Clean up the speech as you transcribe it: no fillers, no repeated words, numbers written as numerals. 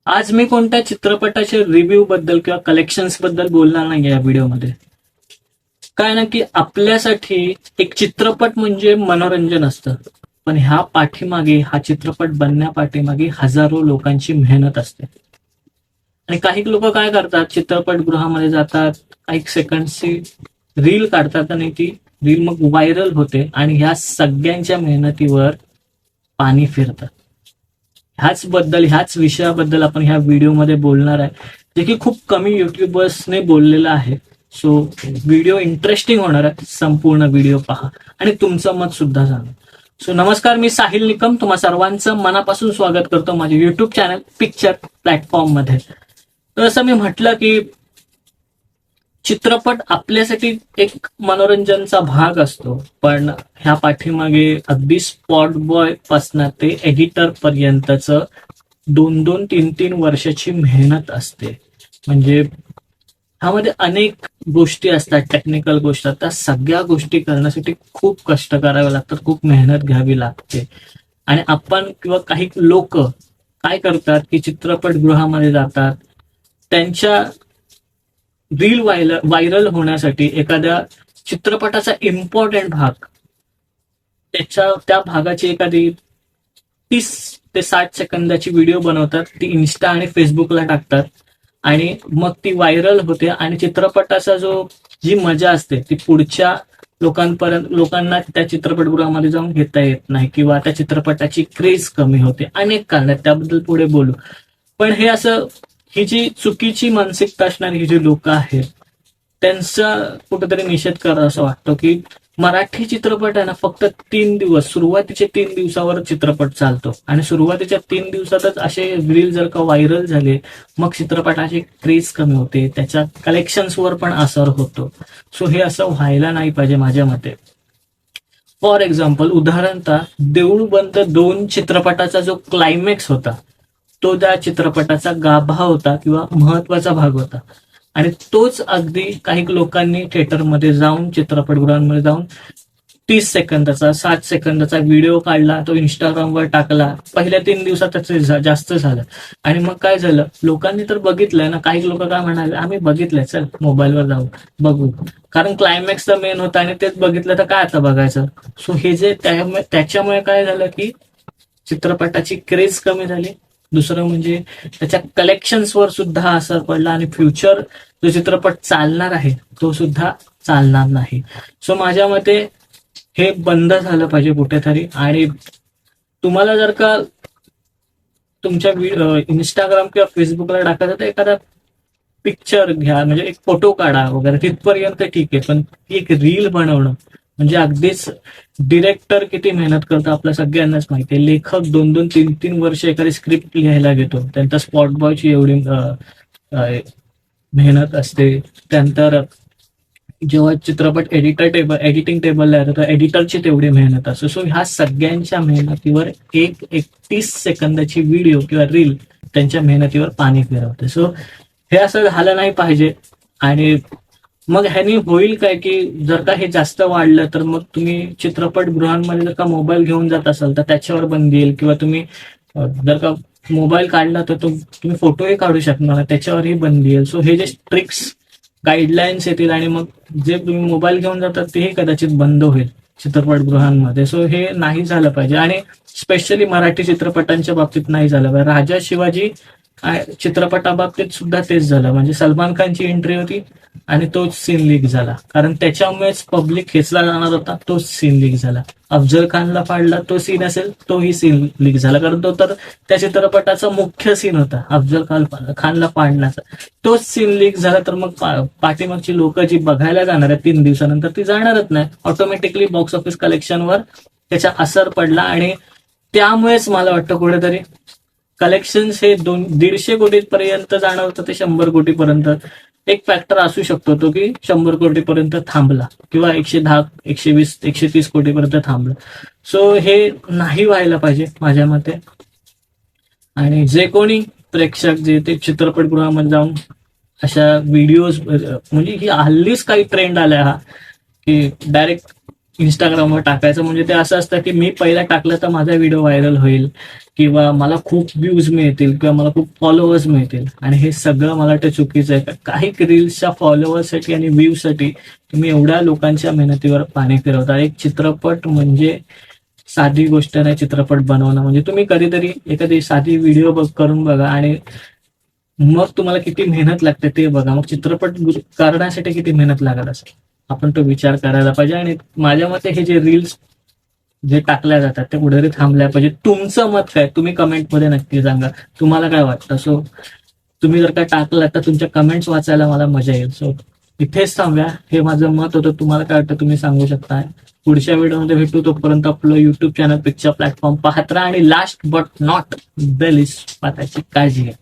आज मी कोणत्या चित्रपटाच्या रिव्ह्यू बद्दल किंवा कलेक्शन्स बद्दल बोलणार नाही या व्हिडिओमध्ये. काय ना की आपल्यासाठी एक चित्रपट म्हणजे मनोरंजन असतं, पण ह्या पाठीमागे, हा चित्रपट बनण्यापाठीमागे हजारो लोकांची मेहनत असते. आणि काही लोक काय करतात, चित्रपटगृहामध्ये जातात, काही सेकंडची रील काढतात आणि ती रील मग व्हायरल होते आणि ह्या सगळ्यांच्या मेहनतीवर पाणी फिरतं. ह्याच विषयाबद्दल आपण ह्या व्हिडिओमध्ये बोलणार आहे, जे की खूप कमी युट्यूबर्सने बोललेलं आहे. सो व्हिडिओ इंटरेस्टिंग होणार आहे. संपूर्ण व्हिडिओ पहा आणि तुमचं मत सुद्धा सांगा. सो नमस्कार, मी साहिल निकम तुम्हा सर्वांचं मनापासून स्वागत करतो माझ्या युट्यूब चॅनल पिक्चर प्लॅटफॉर्म मध्ये. तर असं मी म्हटलं की चित्रपट आपल्यासाठी एक मनोरंजनचा भाग असतो, पण ह्या पाठीमागे अगदी स्पॉट बॉय पासून ते एडिटर पर्यंतच 2-2, 3-3 वर्षाची मेहनत असते. म्हणजे ह्यामध्ये अनेक गोष्टी असतात, टेक्निकल गोष्टी असतात. त्या सगळ्या गोष्टी करण्यासाठी खूप कष्ट करावे लागतात, खूप मेहनत घ्यावी लागते. आणि आपण किंवा काही लोक काय करतात की चित्रपटगृहामध्ये जातात, त्यांच्या रील व्हायरल होण्यासाठी एखाद्या चित्रपटाचा इम्पॉर्टंट भाग, त्या भागाची एखादी 30 ते 60 सेकंदाची व्हिडिओ बनवतात, ती इन्स्टा आणि फेसबुकला टाकतात आणि मग ती व्हायरल होते. आणि चित्रपटाचा जी मजा असते ती पुढच्या लोकांना त्या चित्रपटगृहामध्ये जाऊन घेता येत नाही, किंवा त्या चित्रपटाची क्रेज कमी होते. अनेक कारण आहेत, त्याबद्दल पुढे बोलू. पण ही जी चुकीची मानसिकता असणारी ही जी लोक आहेत, त्यांचा कुठेतरी निषेध करा असं वाटतं की मराठी चित्रपट आहे ना, फक्त 3 दिवस, सुरुवातीचे 3 दिवसावर चित्रपट चालतो आणि सुरुवातीच्या 3 दिवसातच असे रील जर का व्हायरल झाले, मग चित्रपटाची क्रेज कमी होते, त्याच्या कलेक्शन्सवर पण असर होतो. सो हे असं व्हायला नाही पाहिजे माझ्या मते. फॉर एक्झाम्पल, उदाहरणतः देऊळ बंद 2 चित्रपटाचा जो क्लायमॅक्स होता, तो त्या चित्रपटाचा गाभा होता किंवा महत्वाचा भाग होता. आणि तोच अगदी काही लोकांनी थिएटरमध्ये जाऊन, चित्रपटगृहांमध्ये जाऊन 30 सेकंदाचा 60 सेकंदाचा व्हिडिओ काढला, तो इंस्टाग्रामवर टाकला. पहिल्या 3 दिवसात जास्त झालं. आणि मग काय झालं, लोकांनी तर बघितलंय ना. काही लोक काय म्हणाले, आम्ही बघितलंय, चल मोबाईलवर जाऊ बघू, कारण क्लायमॅक्स तर मेन होता आणि तेच बघितलं तर काय आता बघायचं. सो हे जे त्याच्यामुळे काय झालं की चित्रपटाची क्रेज कमी झाली. दुसरं म्हणजे त्याच्या कलेक्शन्सवर सुद्धा असर पडला आणि फ्युचर जो चित्रपट चालणार आहे तो सुद्धा चालणार नाही. सो माझ्या मते हे बंद झालं पाहिजे कुठेतरी. आणि तुम्हाला जर का तुमच्या इंस्टाग्राम किंवा फेसबुकला टाकायचं तर एखादा पिक्चर घ्या, म्हणजे एक फोटो काढा वगैरे, तिथपर्यंत ठीक आहे. पण एक रील बनवणं म्हणजे अगदीच, डिरेक्टर किती मेहनत करतो आपल्या सगळ्यांनाच माहिती आहे. लेखक 2-2, 3-3 वर्ष एखादी स्क्रिप्ट लिहायला घेतो, त्यांचा स्पॉट बॉयची एवढी मेहनत असते. त्यानंतर जेव्हा चित्रपट एडिटिंग टेबलला येतो, एडिटरची तेवढी मेहनत असते. सो ह्या सगळ्यांच्या मेहनतीवर एक 30 सेकंदाची व्हिडिओ किंवा रील त्यांच्या मेहनतीवर पाणी फिरवते. सो हे असं झालं नाही पाहिजे. आणि मग ह्यानी होईल काय की जर का हे जास्त वाढलं तर मग तुम्ही चित्रपटगृहांमध्ये जर का मोबाईल घेऊन जात असाल तर त्याच्यावर बंदी येईल, किंवा तुम्ही जर का मोबाईल काढला तर तुम्ही फोटोही काढू शकणार, त्याच्यावरही बंदी येईल. सो हे जे स्ट्रिक्ट गाईडलाईन्स येतील आणि मग जे तुम्ही मोबाईल घेऊन जातात तेही कदाचित बंद होईल चित्रपटगृहांमध्ये. सो हे नाही झालं पाहिजे. आणि स्पेशली मराठी चित्रपटांच्या बाबतीत नाही झालं पाहिजे. राजा शिवाजी चित्रपटाबाबतीत सुद्धा तेच झालं. म्हणजे सलमान खानची एंट्री होती आणि तोच सीन लीक झाला, कारण त्याच्यामुळेच पब्लिक खेचला जाणार होता, तोच सीन लीक झाला. अफजल खानला पाडला तो सीन असेल, तोही सीन लीक झाला, कारण तो तर त्या चित्रपटाचा मुख्य सीन होता, अफजल खानला पाडण्याचा. तोच सीन लीक झाला तर मग पाठीमागची लोक जी बघायला जाणार आहेत 3 दिवसानंतर ती जाणारच नाही. ऑटोमॅटिकली बॉक्स ऑफिस कलेक्शनवर त्याचा असर पडला. आणि त्यामुळेच मला वाटतं कुठेतरी कलेक्शन्स हे 150 कोटीपर्यंत जाणार होतं, ते 100 कोटीपर्यंत. एक फॅक्टर असू शकतो तो की 100 कोटीपर्यंत थांबला, किंवा 110, 120, 130 कोटीपर्यंत थांबला. सो हे नाही व्हायला पाहिजे माझ्या मते. आणि जे कोणी प्रेक्षक जे ते चित्रपटगृहामध्ये जाऊन अशा व्हिडिओज, म्हणजे ही हल्लीच काही ट्रेंड आलाय हा, की डायरेक्ट इंस्टाग्रामवर टाकायचं म्हणजे ते असं असतं की मी पहिला टाकलं तर माझा व्हिडिओ व्हायरल होईल किंवा मला खूप व्ह्यूज मिळतील किंवा मला खूप फॉलोअर्स मिळतील, आणि हे सगळं मला वाटतं चुकीचं आहे. काही रील्सच्या फॉलोअर्ससाठी आणि व्ह्यूजसाठी तुम्ही एवढ्या लोकांच्या मेहनतीवर पाणी फिरवता. एक चित्रपट म्हणजे साधी गोष्ट नाही. चित्रपट बनवणं म्हणजे तुम्ही कधीतरी एखादी साधी व्हिडिओ करून बघा आणि मग तुम्हाला किती मेहनत लागते ते बघा. मग चित्रपट करण्यासाठी किती मेहनत लागत असेल आपण तो विचार करायला पाहिजे. आणि माझ्या मते हे जे रील्स जे टाकल्या जातात ते कुठेतरी थांबल्या पाहिजे. तुमचं मत काय तुम्ही कमेंटमध्ये नक्की सांगा, तुम्हाला काय वाटतं. सो तुम्ही जर काय टाकलं तर तुमच्या कमेंट्स वाचायला मला मजा येईल. सो इथेच थांबूया, हे माझं मत होतं. तुम्हाला काय वाटतं तुम्ही सांगू शकता. पुढच्या व्हिडिओमध्ये भेटू, तोपर्यंत आपलं युट्यूब चॅनल पिक्चर प्लॅटफॉर्म पाहत राहा आणि last but not the least पाहताची काळजी घ्या.